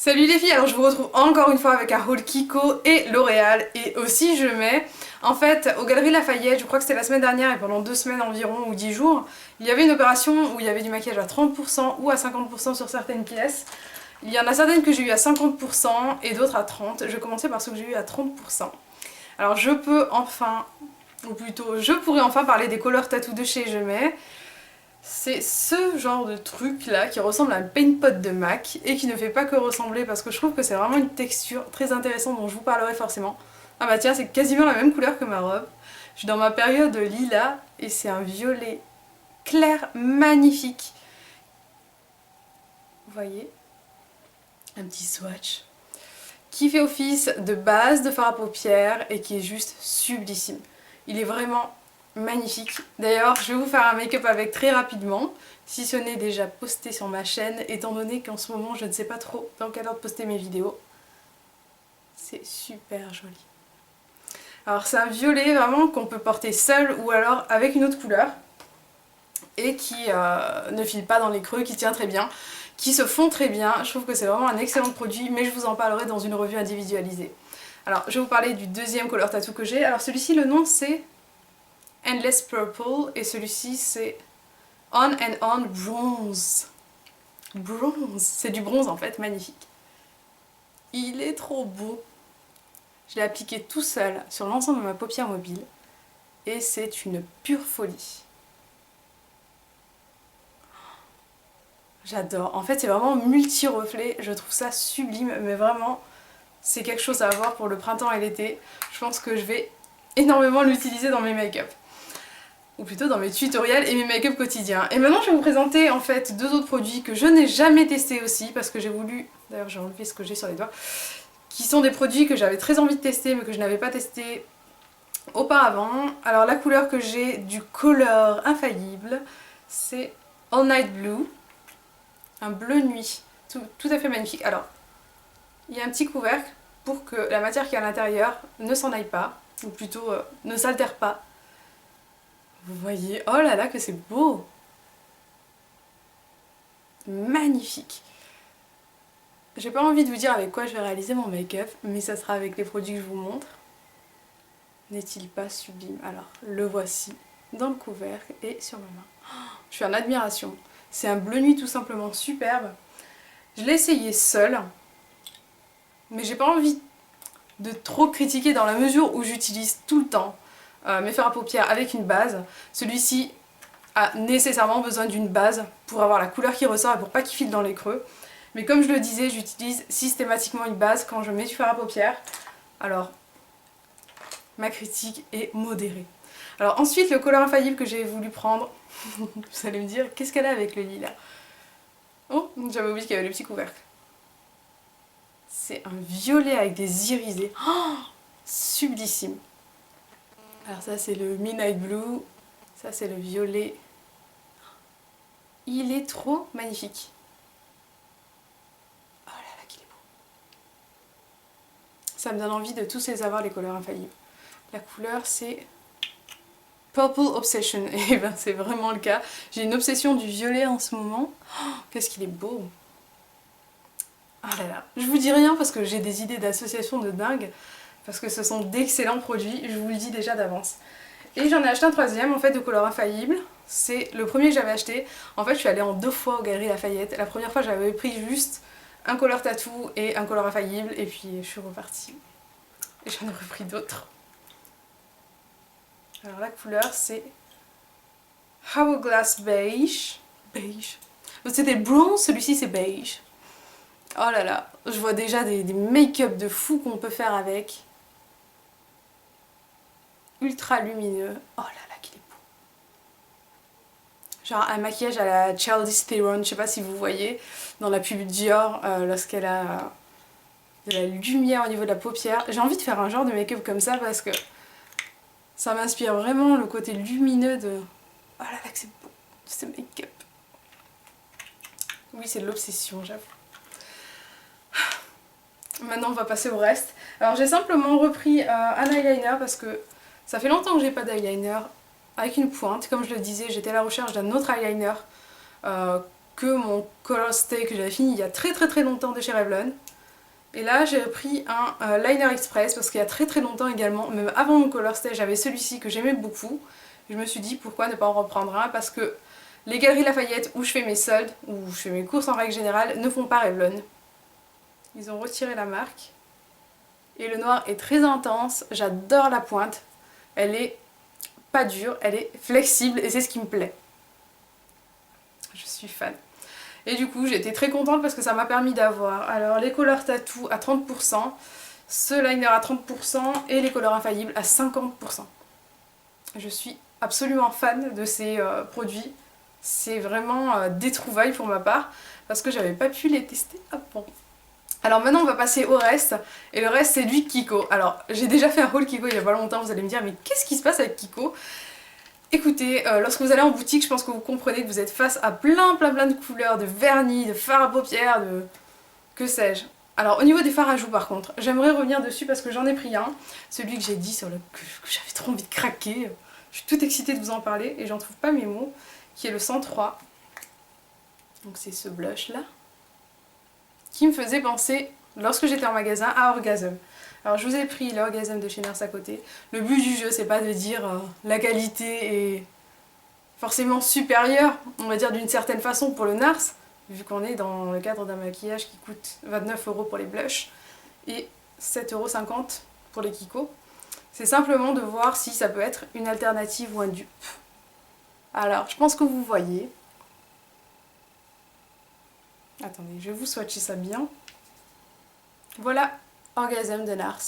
Salut les filles, alors je vous retrouve encore une fois avec un haul Kiko et L'Oréal et aussi je mets, en fait, aux Galeries Lafayette, je crois que c'était la semaine dernière et pendant 2 semaines environ ou 10 jours, il y avait une opération où il y avait du maquillage à 30% ou à 50% sur certaines pièces. Il y en a certaines que j'ai eu à 50% et d'autres à 30%. Je vais commencer par ceux que j'ai eu à 30%. Alors je peux enfin, ou plutôt je pourrais enfin parler des couleurs tattoo de chez Je mets. C'est ce genre de truc là qui ressemble à un paint pot de MAC et qui ne fait pas que ressembler parce que je trouve que c'est vraiment une texture très intéressante dont je vous parlerai forcément. Ah bah tiens, c'est quasiment la même couleur que ma robe. Je suis dans ma période lilas et c'est un violet clair magnifique. Vous voyez? Un petit swatch qui fait office de base de fard à paupières et qui est juste sublissime. Il est vraiment magnifique. D'ailleurs, je vais vous faire un make-up avec très rapidement, si ce n'est déjà posté sur ma chaîne, étant donné qu'en ce moment, je ne sais pas trop dans quelle ordre poster mes vidéos. C'est super joli. Alors c'est un violet vraiment qu'on peut porter seul ou alors avec une autre couleur et qui ne file pas dans les creux, qui tient très bien, qui se fond très bien. Je trouve que c'est vraiment un excellent produit, mais je vous en parlerai dans une revue individualisée. Alors je vais vous parler du deuxième color tattoo que j'ai. Alors celui-ci, le nom c'est Endless Purple et celui-ci c'est On and On Bronze. Bronze, c'est du bronze en fait, magnifique. Il est trop beau. Je l'ai appliqué tout seul sur l'ensemble de ma paupière mobile et c'est une pure folie. J'adore. En fait, c'est vraiment multi-reflet. Je trouve ça sublime, mais vraiment, c'est quelque chose à avoir pour le printemps et l'été. Je pense que je vais énormément l'utiliser dans mes make-up. Ou plutôt dans mes tutoriels et mes make-up quotidiens. Et maintenant, je vais vous présenter en fait deux autres produits que je n'ai jamais testés aussi, parce que j'ai voulu... D'ailleurs, j'ai enlevé ce que j'ai sur les doigts. Qui sont des produits que j'avais très envie de tester, mais que je n'avais pas testé auparavant. Alors, la couleur que j'ai du Color Infaillible, c'est All Night Blue. Un bleu nuit, tout à fait magnifique. Alors, il y a un petit couvercle pour que la matière qui est à l'intérieur ne s'en aille pas, ou plutôt ne s'altère pas. Vous voyez, oh là là que c'est beau! Magnifique! J'ai pas envie de vous dire avec quoi je vais réaliser mon make-up, mais ça sera avec les produits que je vous montre. N'est-il pas sublime? Alors, le voici dans le couvercle et sur ma main. Oh, je suis en admiration. C'est un bleu nuit tout simplement superbe. Je l'ai essayé seule, mais j'ai pas envie de trop critiquer dans la mesure où j'utilise tout le temps mes fards à paupières avec une base. Celui-ci a nécessairement besoin d'une base pour avoir la couleur qui ressort et pour pas qu'il file dans les creux. Mais comme je le disais, j'utilise systématiquement une base quand je mets du fard à paupières. Alors, ma critique est modérée. Alors ensuite, le Color Infaillible que j'ai voulu prendre, vous allez me dire, qu'est-ce qu'elle a avec le lilas? Oh, j'avais oublié qu'il y avait le petit couvercle. C'est un violet avec des irisés. Oh, sublissime. Alors ça c'est le Midnight Blue. Ça c'est le violet. Il est trop magnifique. Oh là là qu'il est beau. Ça me donne envie de tous les avoir, les couleurs infaillibles. La couleur c'est Purple Obsession. Et ben c'est vraiment le cas. J'ai une obsession du violet en ce moment. Oh, qu'est-ce qu'il est beau. Oh là là, je vous dis rien parce que j'ai des idées d'association de dingue, parce que ce sont d'excellents produits, je vous le dis déjà d'avance. Et j'en ai acheté un troisième en fait de Color Infaillible, c'est le premier que j'avais acheté. En fait je suis allée en 2 fois aux Galeries Lafayette. La première fois j'avais pris juste un Color Tattoo et un Color Infaillible et puis je suis repartie. Et j'en ai repris d'autres. Alors la couleur c'est Hourglass Beige. Beige. C'était bronze, celui-ci c'est beige. Oh là là, je vois déjà des make-up de fou qu'on peut faire avec. Ultra lumineux. Oh là là, qu'il est beau. Genre un maquillage à la Charlize Theron, je sais pas si vous voyez, dans la pub Dior, lorsqu'elle a de la lumière au niveau de la paupière. J'ai envie de faire un genre de make-up comme ça parce que ça m'inspire vraiment le côté lumineux de... Oh là là, que c'est beau, ce make-up. Oui, c'est de l'obsession, j'avoue. Maintenant on va passer au reste. Alors j'ai simplement repris un eyeliner parce que ça fait longtemps que j'ai pas d'eyeliner avec une pointe. Comme je le disais, j'étais à la recherche d'un autre eyeliner que mon Color Stay que j'avais fini il y a très longtemps de chez Revlon. Et là j'ai pris un liner express parce qu'il y a très très longtemps également, même avant mon color stay, j'avais celui-ci que j'aimais beaucoup. Je me suis dit pourquoi ne pas en reprendre un, parce que les Galeries Lafayette où je fais mes soldes, où je fais mes courses en règle générale, ne font pas Revlon. Ils ont retiré la marque. Et le noir est très intense, j'adore la pointe. Elle est pas dure, elle est flexible et c'est ce qui me plaît. Je suis fan. Et du coup j'étais très contente parce que ça m'a permis d'avoir alors les Color Tattoo à 30%, ce liner à 30% et les Color Infaillibles à 50%. Je suis absolument fan de ces produits. C'est vraiment des trouvailles pour ma part parce que j'avais pas pu les tester avant. Alors maintenant on va passer au reste, et le reste c'est du Kiko. Alors j'ai déjà fait un haul Kiko il y a pas longtemps, vous allez me dire mais qu'est-ce qui se passe avec Kiko? Écoutez, lorsque vous allez en boutique, je pense que vous comprenez que vous êtes face à plein de couleurs, de vernis, de fards à paupières, de... que sais-je. Alors au niveau des fards à joues par contre, j'aimerais revenir dessus parce que j'en ai pris un, celui que j'ai dit que j'avais trop envie de craquer. Je suis toute excitée de vous en parler et j'en trouve pas mes mots, qui est le 103. Donc c'est ce blush là, qui me faisait penser, lorsque j'étais en magasin, à Orgasm. Alors je vous ai pris l'Orgasm de chez Nars à côté. Le but du jeu c'est pas de dire la qualité est forcément supérieure, on va dire d'une certaine façon pour le Nars, vu qu'on est dans le cadre d'un maquillage qui coûte 29 € pour les blushs et 7,50 € pour les Kiko. C'est simplement de voir si ça peut être une alternative ou un dupe. Alors je pense que vous voyez. Attendez, je vais vous swatcher ça bien. Voilà Orgasm de Nars.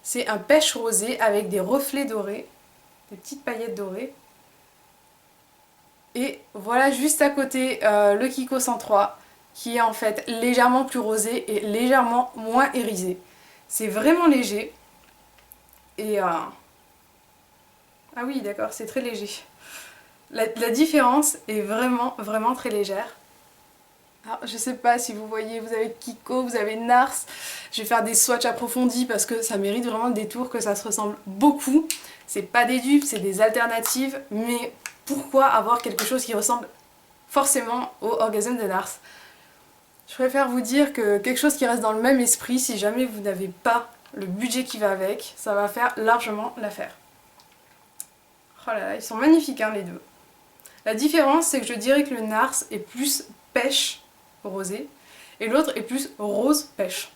C'est un pêche rosé avec des reflets dorés, des petites paillettes dorées. Et voilà juste à côté le Kiko 103 qui est en fait légèrement plus rosé et légèrement moins irisé. C'est vraiment léger. Et ah oui d'accord, c'est très léger. La différence est vraiment très légère. Alors, je sais pas si vous voyez, vous avez Kiko, vous avez Nars. Je vais faire des swatchs approfondis parce que ça mérite vraiment le détour, que ça se ressemble beaucoup. C'est pas des dupes, c'est des alternatives, mais pourquoi avoir quelque chose qui ressemble forcément au Orgasm de Nars? Je préfère vous dire que quelque chose qui reste dans le même esprit, si jamais vous n'avez pas le budget qui va avec, ça va faire largement l'affaire. Oh là là, ils sont magnifiques hein, les deux. La différence, c'est que je dirais que le Nars est plus pêche rosé et l'autre est plus rose pêche.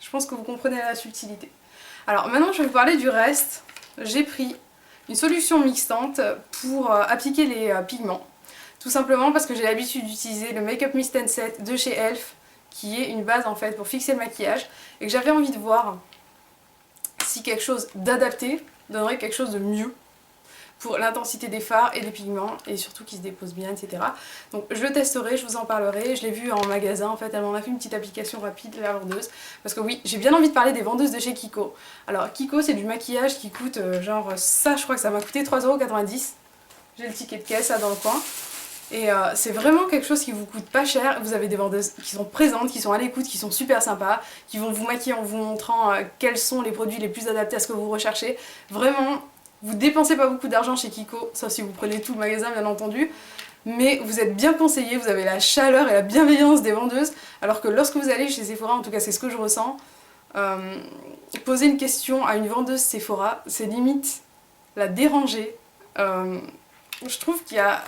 Je pense que vous comprenez la subtilité. Alors maintenant je vais vous parler du reste. J'ai pris une solution mixtante pour appliquer les pigments. Tout simplement parce que j'ai l'habitude d'utiliser le Make Up Mist and Set de chez Elf, qui est une base en fait pour fixer le maquillage, et que j'avais envie de voir si quelque chose d'adapté donnerait quelque chose de mieux pour l'intensité des fards et des pigments, et surtout qui se déposent bien, etc. Donc je le testerai, je vous en parlerai. Je l'ai vu en magasin, en fait, elle m'en a fait une petite application rapide, la vendeuse. Parce que oui, j'ai bien envie de parler des vendeuses de chez Kiko. Alors Kiko, c'est du maquillage qui coûte genre ça, je crois que ça m'a coûté 3,90 €. J'ai le ticket de caisse là dans le coin. Et c'est vraiment quelque chose qui vous coûte pas cher. Vous avez des vendeuses qui sont présentes, qui sont à l'écoute, qui sont super sympas, qui vont vous maquiller en vous montrant quels sont les produits les plus adaptés à ce que vous recherchez. Vraiment, vous dépensez pas beaucoup d'argent chez Kiko, sauf si vous prenez tout le magasin bien entendu, mais vous êtes bien conseillé, vous avez la chaleur et la bienveillance des vendeuses, alors que lorsque vous allez chez Sephora, en tout cas c'est ce que je ressens, poser une question à une vendeuse Sephora, c'est limite la déranger. Je trouve qu'il y a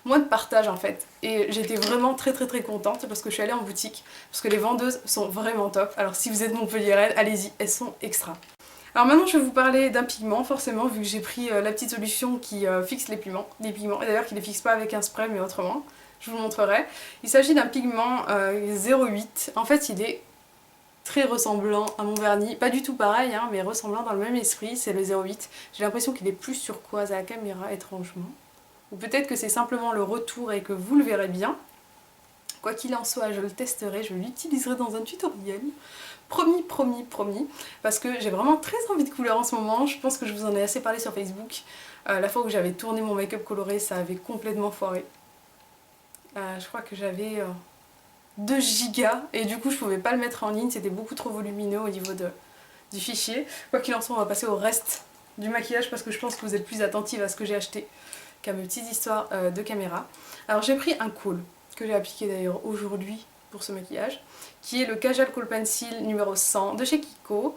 moins de partage en fait, et j'étais vraiment très contente parce que je suis allée en boutique, parce que les vendeuses sont vraiment top. Alors si vous êtes montpelliéraine, allez-y, elles sont extra. Alors maintenant je vais vous parler d'un pigment, forcément, vu que j'ai pris la petite solution qui fixe les pigments, et d'ailleurs qui ne les fixe pas avec un spray mais autrement, je vous le montrerai. Il s'agit d'un pigment 08, en fait il est très ressemblant à mon vernis, pas du tout pareil hein, mais ressemblant dans le même esprit, c'est le 08. J'ai l'impression qu'il est plus turquoise à la caméra étrangement, ou peut-être que c'est simplement le retour et que vous le verrez bien. Quoi qu'il en soit, je le testerai, je l'utiliserai dans un tutoriel. Promis, parce que j'ai vraiment très envie de couleur en ce moment. Je pense que je vous en ai assez parlé sur Facebook. La fois où j'avais tourné mon make-up coloré, ça avait complètement foiré. Je crois que j'avais 2 gigas et du coup je pouvais pas le mettre en ligne, c'était beaucoup trop volumineux au niveau du fichier. Quoi qu'il en soit, on va passer au reste du maquillage parce que je pense que vous êtes plus attentive à ce que j'ai acheté qu'à mes petites histoires de caméra. Alors j'ai pris un Kohl, que j'ai appliqué d'ailleurs aujourd'hui pour ce maquillage, qui est le Kajal Kohl Pencil numéro 100 de chez Kiko.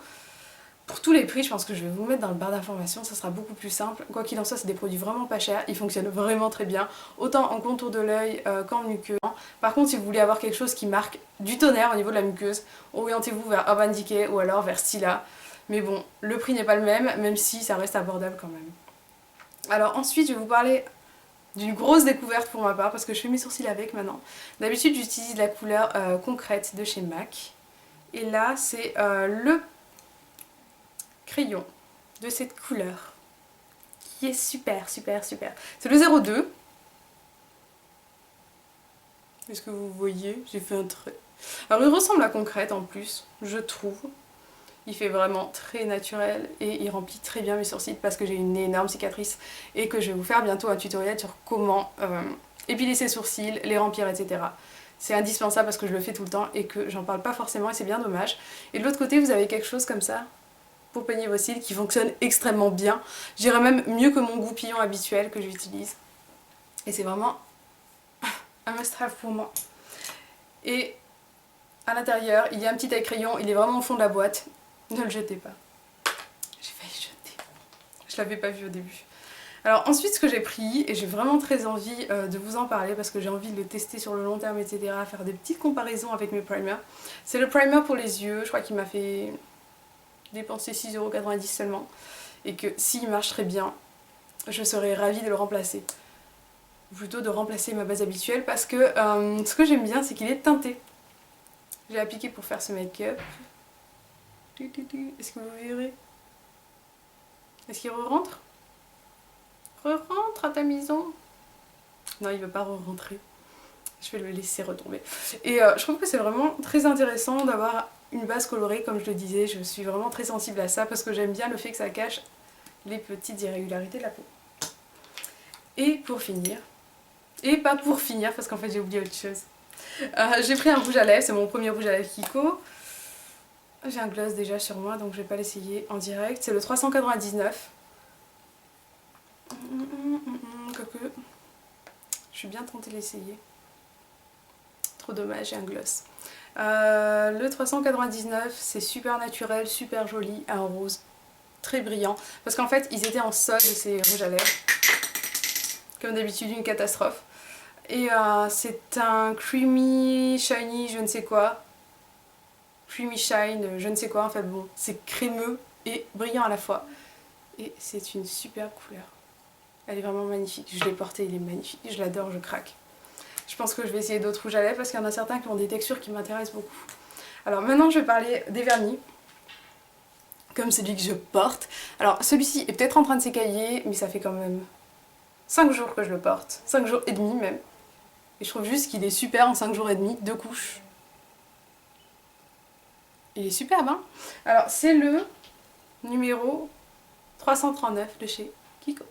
Pour tous les prix, je pense que je vais vous mettre dans le barre d'informations, ça sera beaucoup plus simple. Quoi qu'il en soit, c'est des produits vraiment pas chers, ils fonctionnent vraiment très bien, autant en contour de l'œil qu'en muqueuse. Par contre, si vous voulez avoir quelque chose qui marque du tonnerre au niveau de la muqueuse, orientez-vous vers Urban Decay ou alors vers Stila. Mais bon, le prix n'est pas le même, même si ça reste abordable quand même. Alors ensuite, je vais vous parler d'une grosse découverte pour ma part, parce que je fais mes sourcils avec maintenant. D'habitude, j'utilise la couleur concrète de chez MAC. Et là, c'est le crayon de cette couleur qui est super. C'est le 02. Est-ce que vous voyez? J'ai fait un trait. Alors il ressemble à concrète en plus, je trouve. Il fait vraiment très naturel et il remplit très bien mes sourcils parce que j'ai une énorme cicatrice et que je vais vous faire bientôt un tutoriel sur comment épiler ses sourcils, les remplir, etc. C'est indispensable parce que je le fais tout le temps et que j'en parle pas forcément et c'est bien dommage. Et de l'autre côté, vous avez quelque chose comme ça pour peigner vos cils qui fonctionne extrêmement bien. Je dirais même mieux que mon goupillon habituel que j'utilise. Et c'est vraiment un must-have pour moi. Et à l'intérieur, il y a un petit taille-crayon, il est vraiment au fond de la boîte. Ne le jetez pas. J'ai failli jeter. Je l'avais pas vu au début. Alors ensuite, ce que j'ai pris, et j'ai vraiment très envie de vous en parler parce que j'ai envie de le tester sur le long terme, etc., faire des petites comparaisons avec mes primers, c'est le primer pour les yeux. Je crois qu'il m'a fait dépenser 6,90€ seulement. Et que s'il marche très bien, je serais ravie de le remplacer. Ou plutôt de remplacer ma base habituelle parce que ce que j'aime bien, c'est qu'il est teinté. J'ai appliqué pour faire ce make-up. Est-ce que vous verrez? Est-ce qu'il re-rentre? Re-rentre à ta maison? Non, il veut pas re-rentrer. Je vais le laisser retomber. Et je trouve que c'est vraiment très intéressant d'avoir une base colorée, comme je le disais. Je suis vraiment très sensible à ça parce que j'aime bien le fait que ça cache les petites irrégularités de la peau. Et pour finir, et pas pour finir parce qu'en fait j'ai oublié autre chose, j'ai pris un rouge à lèvres, c'est mon premier rouge à lèvres Kiko. J'ai un gloss déjà sur moi donc je vais pas l'essayer en direct, c'est le 399. Quoique, je suis bien tentée de l'essayer. Trop dommage, j'ai un gloss. Le 399, c'est super naturel, super joli, un rose très brillant. Parce qu'en fait, ils étaient en solde ces rouges à lèvres. Comme d'habitude, une catastrophe. Et c'est un creamy, shiny, je ne sais quoi. Creamy shine, je ne sais quoi. En fait, bon, c'est crémeux et brillant à la fois. Et c'est une superbe couleur. Elle est vraiment magnifique. Je l'ai porté, il est magnifique. Je l'adore, je craque. Je pense que je vais essayer d'autres rouges à lèvres parce qu'il y en a certains qui ont des textures qui m'intéressent beaucoup. Alors maintenant, je vais parler des vernis. Comme celui que je porte. Alors celui-ci est peut-être en train de s'écailler, mais ça fait quand même 5 jours que je le porte. 5 jours et demi même. Et je trouve juste qu'il est super en 5 jours et demi, 2 couches. Il est superbe, hein? Alors c'est le numéro 339 de chez Kiko.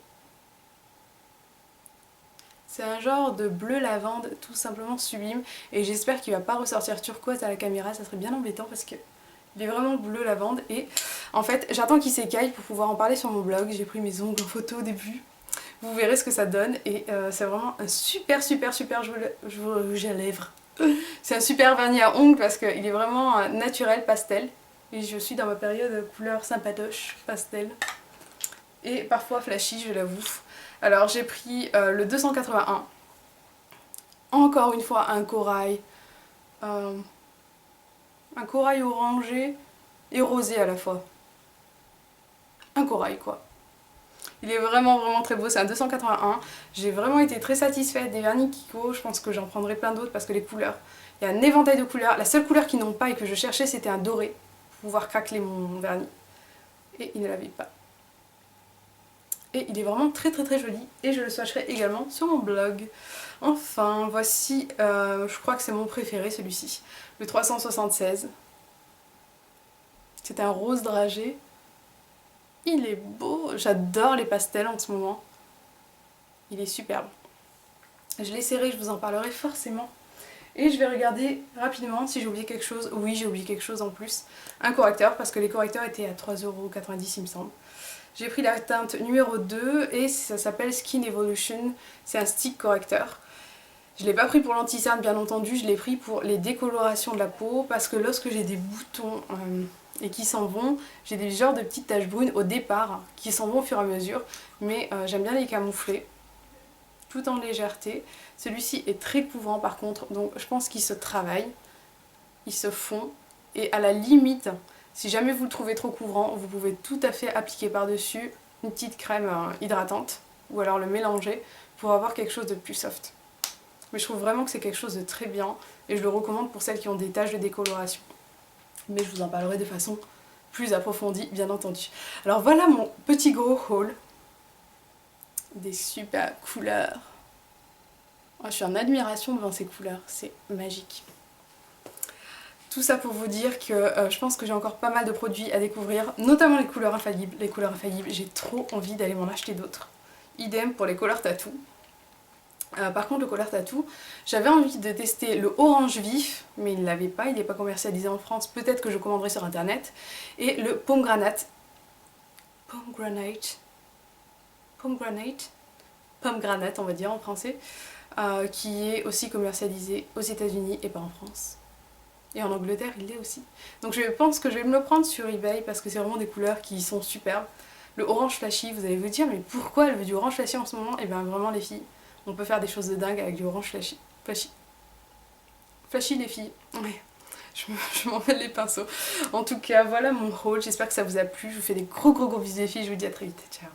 C'est un genre de bleu lavande tout simplement sublime et j'espère qu'il va pas ressortir turquoise à la caméra, ça serait bien embêtant parce que il est vraiment bleu lavande et en fait j'attends qu'il s'écaille pour pouvoir en parler sur mon blog. J'ai pris mes ongles en photo au début, vous verrez ce que ça donne et c'est vraiment un super rouge à lèvres. C'est un super vernis à ongles parce qu'il est vraiment naturel pastel et je suis dans ma période couleur sympatoche pastel et parfois flashy, je l'avoue. Alors j'ai pris le 281, encore une fois un corail orangé et rosé à la fois. Un corail quoi. Il est vraiment très beau, c'est un 281. J'ai vraiment été très satisfaite des vernis Kiko, je pense que j'en prendrai plein d'autres parce que les couleurs, il y a un éventail de couleurs. La seule couleur qu'ils n'ont pas et que je cherchais c'était un doré pour pouvoir craqueler mon vernis. Et ils ne l'avaient pas. Et il est vraiment très joli et je le swatcherai également sur mon blog. Enfin, voici, je crois que c'est mon préféré celui-ci, le 376. C'est un rose dragé. Il est beau, j'adore les pastels en ce moment. Il est superbe. Je l'essaierai, je vous en parlerai forcément. Et je vais regarder rapidement si j'ai oublié quelque chose. Oui, j'ai oublié quelque chose en plus. Un correcteur, parce que les correcteurs étaient à 3,90€ il me semble. J'ai pris la teinte numéro 2 et ça s'appelle Skin Evolution. C'est un stick correcteur. Je l'ai pas pris pour l'anti-cerne bien entendu, je l'ai pris pour les décolorations de la peau parce que lorsque j'ai des boutons et qui s'en vont, j'ai des genres de petites taches brunes au départ qui s'en vont au fur et à mesure, mais j'aime bien les camoufler tout en légèreté. Celui-ci est très couvrant par contre, donc je pense qu'il se travaille, il se fond et à la limite, si jamais vous le trouvez trop couvrant, vous pouvez tout à fait appliquer par-dessus une petite crème hydratante ou alors le mélanger pour avoir quelque chose de plus soft. Mais je trouve vraiment que c'est quelque chose de très bien et je le recommande pour celles qui ont des taches de décoloration. Mais je vous en parlerai de façon plus approfondie, bien entendu. Alors voilà mon petit gros haul. Des super couleurs. Oh, je suis en admiration devant ces couleurs, c'est magique. Tout ça pour vous dire que je pense que j'ai encore pas mal de produits à découvrir, notamment les couleurs infaillibles. Les couleurs infaillibles, j'ai trop envie d'aller m'en acheter d'autres. Idem pour les couleurs tattoo. Par contre le color tattoo, j'avais envie de tester le orange vif, mais il ne l'avait pas, il n'est pas commercialisé en France, peut-être que je commanderai sur internet, et le pomegranate, pomegranate on va dire en français, qui est aussi commercialisé aux États-Unis et pas en France. Et en Angleterre il l'est aussi. Donc je pense que je vais me le prendre sur eBay parce que c'est vraiment des couleurs qui sont superbes. Le orange flashy, vous allez vous dire mais pourquoi elle veut du orange flashy en ce moment? Et bien vraiment les filles, on peut faire des choses de dingue avec du orange flashy. Flashy les filles. Ouais. Je m'en mêle les pinceaux. En tout cas, voilà mon haul. J'espère que ça vous a plu. Je vous fais des gros bisous les filles. Je vous dis à très vite. Ciao.